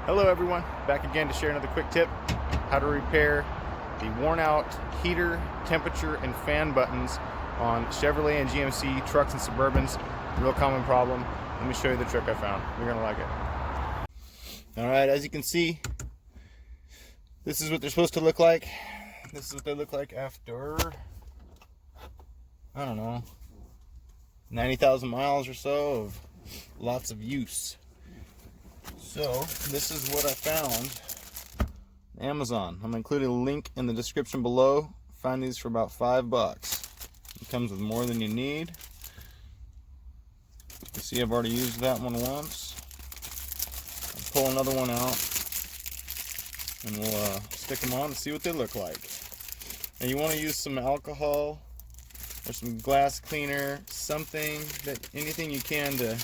Hello everyone, back again to share another quick tip, how to repair the worn out heater, temperature, and fan buttons on Chevrolet and GMC trucks and Suburbans. Real common problem. Let me show you the trick I found. You're gonna like it. Alright, as you can see, this is what they're supposed to look like. This is what they look like after, I don't know, 90,000 miles or so of lots of use. So this is what I found on Amazon. I'm including a link in the description below. Found these for about $5. It comes with more than you need. You can see I've already used that one once. I'll pull another one out and we'll stick them on and see what they look like. And you want to use some alcohol or some glass cleaner, anything you can to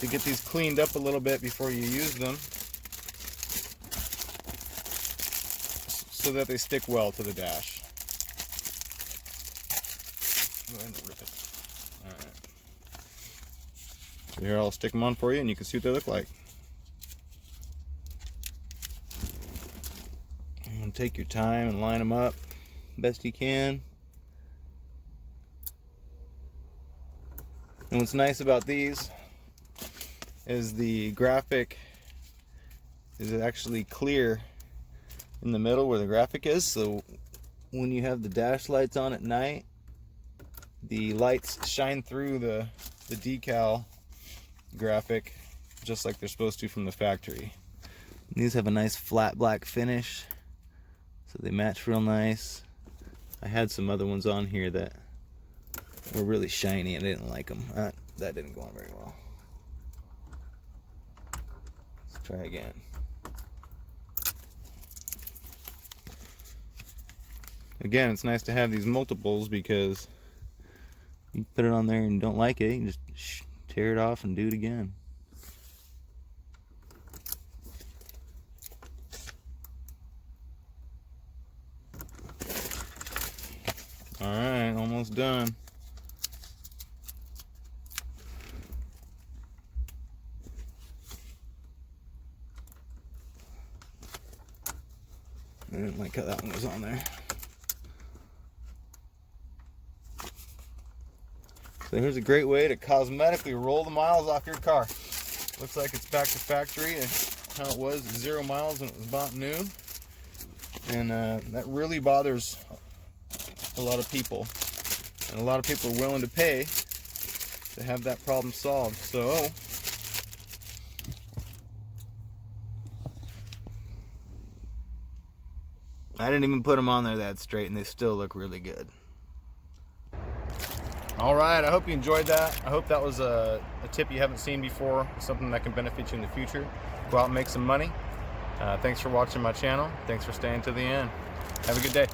get these cleaned up a little bit before you use them, so that they stick well to the dash. Go ahead and rip it. Alright. So here, I'll stick them on for you and you can see what they look like. And take your time and line them up best you can. And what's nice about these is the graphic is actually clear in the middle where the graphic is, so when you have the dash lights on at night, the lights shine through the decal graphic just like they're supposed to from the factory. And these have a nice flat black finish, so they match real nice. I had some other ones on here that were really shiny and I didn't like them. That didn't go on very well. Try again. Again, it's nice to have these multiples because you put it on there and you don't like it, you can just tear it off and do it again. Alright, almost done. I didn't like how that one was on there. So here's a great way to cosmetically roll the miles off your car. Looks like it's back to factory and how it was 0 miles when it was bought new. And that really bothers a lot of people. And a lot of people are willing to pay to have that problem solved. So I didn't even put them on there that straight and they still look really good. Alright, I hope you enjoyed that. I hope that was a tip you haven't seen before, something that can benefit you in the future. Go out and make some money. Thanks for watching my channel. Thanks for staying to the end. Have a good day.